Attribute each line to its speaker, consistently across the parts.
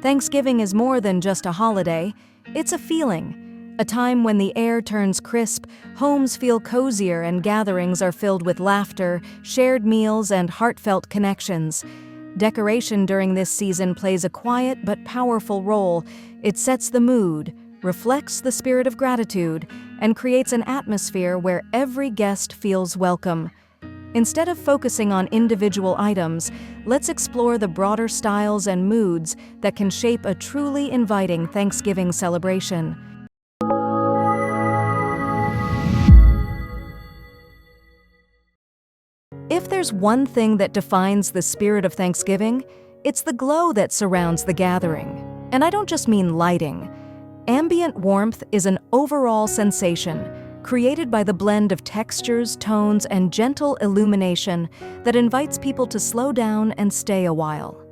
Speaker 1: Thanksgiving is more than just a holiday, it's a feeling. A time when the air turns crisp, homes feel cozier, and gatherings are filled with laughter, shared meals, and heartfelt connections. Decoration during this season plays a quiet but powerful role. It sets the mood, reflects the spirit of gratitude, and creates an atmosphere where every guest feels welcome. Instead of focusing on individual items, let's explore the broader styles and moods that can shape a truly inviting Thanksgiving celebration. If there's one thing that defines the spirit of Thanksgiving, it's the glow that surrounds the gathering. And I don't just mean lighting. Ambient warmth is an overall sensation, created by the blend of textures, tones, and gentle illumination that invites people to slow down and stay a while.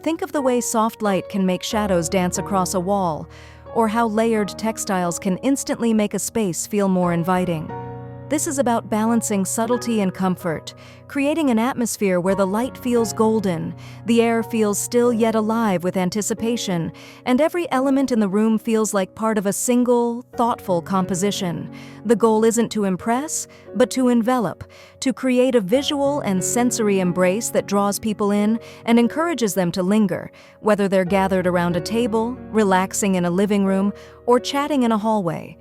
Speaker 1: Think of the way soft light can make shadows dance across a wall, or how layered textiles can instantly make a space feel more inviting. This is about balancing subtlety and comfort, creating an atmosphere where the light feels golden, the air feels still yet alive with anticipation, and every element in the room feels like part of a single, thoughtful composition. The goal isn't to impress, but to envelop, to create a visual and sensory embrace that draws people in and encourages them to linger, whether they're gathered around a table, relaxing in a living room, or chatting in a hallway.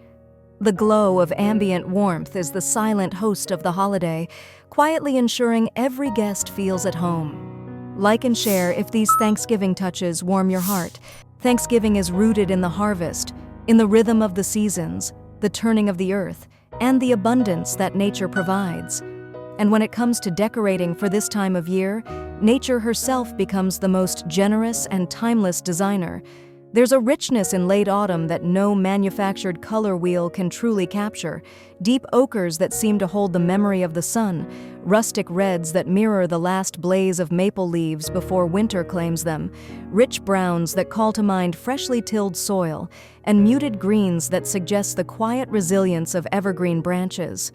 Speaker 1: The glow of ambient warmth is the silent host of the holiday, quietly ensuring every guest feels at home. Like and share if these Thanksgiving touches warm your heart. Thanksgiving is rooted in the harvest, in the rhythm of the seasons, the turning of the earth, and the abundance that nature provides. And when it comes to decorating for this time of year, nature herself becomes the most generous and timeless designer. There's a richness in late autumn that no manufactured color wheel can truly capture. Deep ochres that seem to hold the memory of the sun, rustic reds that mirror the last blaze of maple leaves before winter claims them, rich browns that call to mind freshly tilled soil, and muted greens that suggest the quiet resilience of evergreen branches.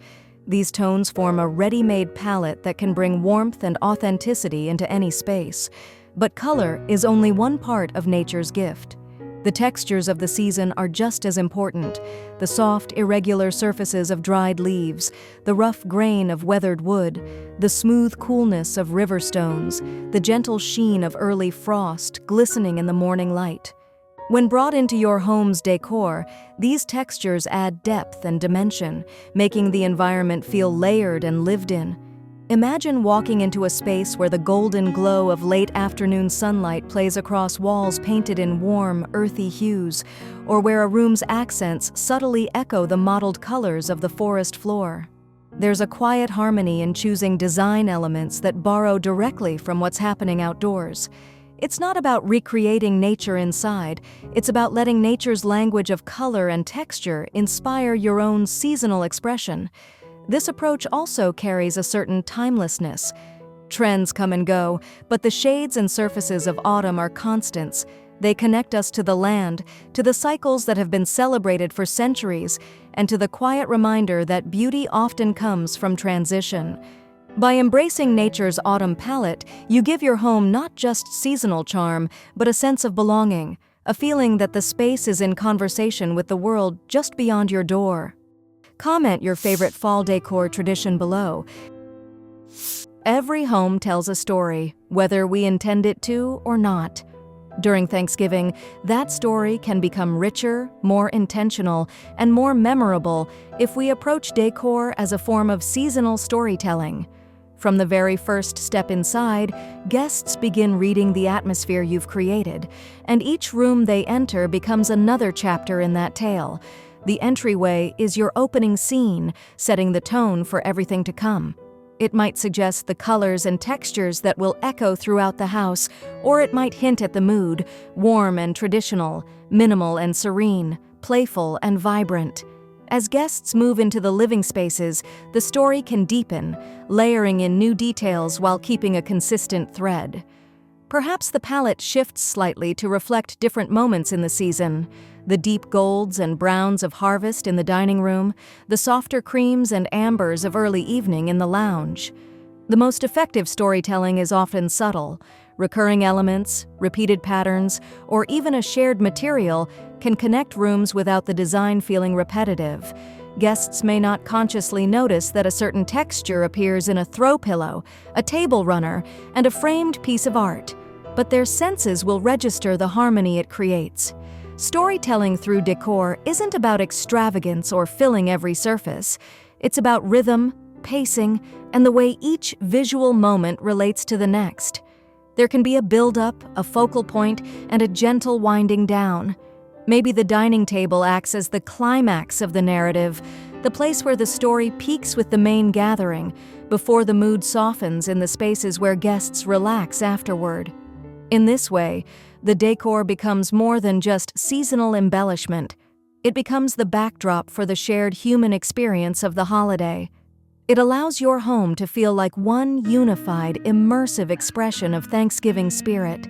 Speaker 1: These tones form a ready-made palette that can bring warmth and authenticity into any space. But color is only one part of nature's gift. The textures of the season are just as important. The soft, irregular surfaces of dried leaves, the rough grain of weathered wood, the smooth coolness of river stones, the gentle sheen of early frost glistening in the morning light. When brought into your home's decor, these textures add depth and dimension, making the environment feel layered and lived in. Imagine walking into a space where the golden glow of late afternoon sunlight plays across walls painted in warm, earthy hues, or where a room's accents subtly echo the mottled colors of the forest floor. There's a quiet harmony in choosing design elements that borrow directly from what's happening outdoors. It's not about recreating nature inside, it's about letting nature's language of color and texture inspire your own seasonal expression. This approach also carries a certain timelessness. Trends come and go, but the shades and surfaces of autumn are constants. They connect us to the land, to the cycles that have been celebrated for centuries, and to the quiet reminder that beauty often comes from transition. By embracing nature's autumn palette, you give your home not just seasonal charm, but a sense of belonging, a feeling that the space is in conversation with the world just beyond your door. Comment your favorite fall decor tradition below. Every home tells a story, whether we intend it to or not. During Thanksgiving, that story can become richer, more intentional, and more memorable if we approach decor as a form of seasonal storytelling. From the very first step inside, guests begin reading the atmosphere you've created, and each room they enter becomes another chapter in that tale. The entryway is your opening scene, setting the tone for everything to come. It might suggest the colors and textures that will echo throughout the house, or it might hint at the mood, warm and traditional, minimal and serene, playful and vibrant. As guests move into the living spaces, the story can deepen, layering in new details while keeping a consistent thread. Perhaps the palette shifts slightly to reflect different moments in the season. The deep golds and browns of harvest in the dining room, the softer creams and ambers of early evening in the lounge. The most effective storytelling is often subtle, Recurring elements, repeated patterns, or even a shared material can connect rooms without the design feeling repetitive. Guests may not consciously notice that a certain texture appears in a throw pillow, a table runner, and a framed piece of art, but their senses will register the harmony it creates. Storytelling through decor isn't about extravagance or filling every surface. It's about rhythm, pacing, and the way each visual moment relates to the next. There can be a build-up, a focal point, and a gentle winding down. Maybe the dining table acts as the climax of the narrative, the place where the story peaks with the main gathering, before the mood softens in the spaces where guests relax afterward. In this way, the decor becomes more than just seasonal embellishment. It becomes the backdrop for the shared human experience of the holiday. It allows your home to feel like one unified, immersive expression of Thanksgiving spirit.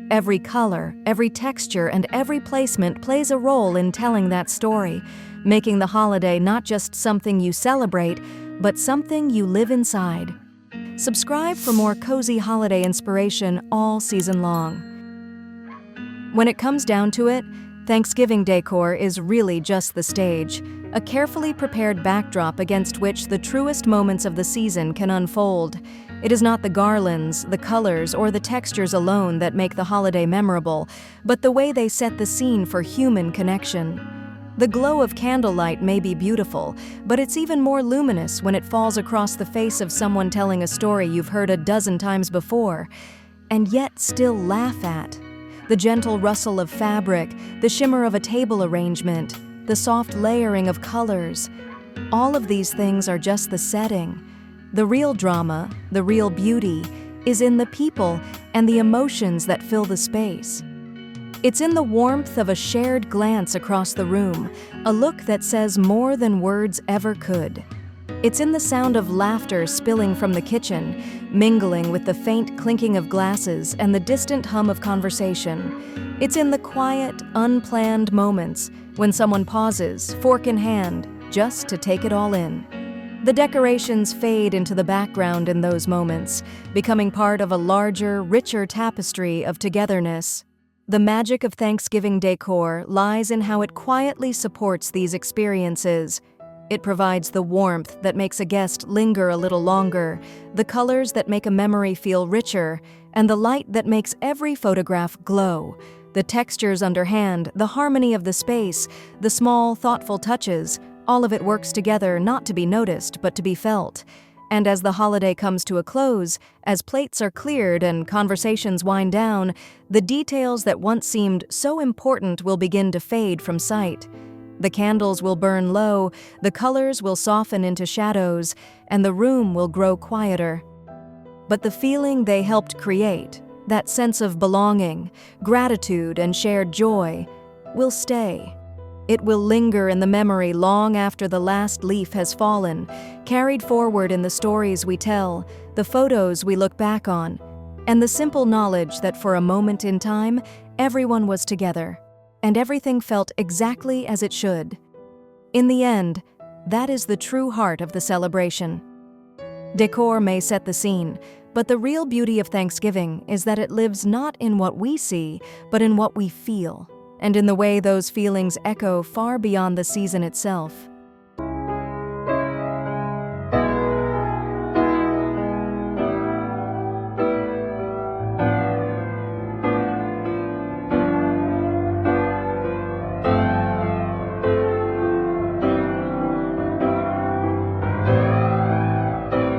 Speaker 1: Every color, every texture, and every placement plays a role in telling that story, making the holiday not just something you celebrate, but something you live inside. Subscribe for more cozy holiday inspiration all season long. When it comes down to it, Thanksgiving decor is really just the stage, a carefully prepared backdrop against which the truest moments of the season can unfold. It is not the garlands, the colors, or the textures alone that make the holiday memorable, but the way they set the scene for human connection. The glow of candlelight may be beautiful, but it's even more luminous when it falls across the face of someone telling a story you've heard a dozen times before, and yet still laugh at. The gentle rustle of fabric, the shimmer of a table arrangement, the soft layering of colors. All of these things are just the setting. The real drama, the real beauty, is in the people and the emotions that fill the space. It's in the warmth of a shared glance across the room, a look that says more than words ever could. It's in the sound of laughter spilling from the kitchen, mingling with the faint clinking of glasses and the distant hum of conversation. It's in the quiet, unplanned moments when someone pauses, fork in hand, just to take it all in. The decorations fade into the background in those moments, becoming part of a larger, richer tapestry of togetherness. The magic of Thanksgiving decor lies in how it quietly supports these experiences. It provides the warmth that makes a guest linger a little longer, the colors that make a memory feel richer, and the light that makes every photograph glow. The textures underhand, the harmony of the space, the small, thoughtful touches, all of it works together not to be noticed but to be felt. And as the holiday comes to a close, as plates are cleared and conversations wind down, the details that once seemed so important will begin to fade from sight. The candles will burn low, the colors will soften into shadows, and the room will grow quieter. But the feeling they helped create, that sense of belonging, gratitude, and shared joy, will stay. It will linger in the memory long after the last leaf has fallen, carried forward in the stories we tell, the photos we look back on, and the simple knowledge that for a moment in time, everyone was together, and everything felt exactly as it should. In the end, that is the true heart of the celebration. Decor may set the scene, but the real beauty of Thanksgiving is that it lives not in what we see, but in what we feel, and in the way those feelings echo far beyond the season itself.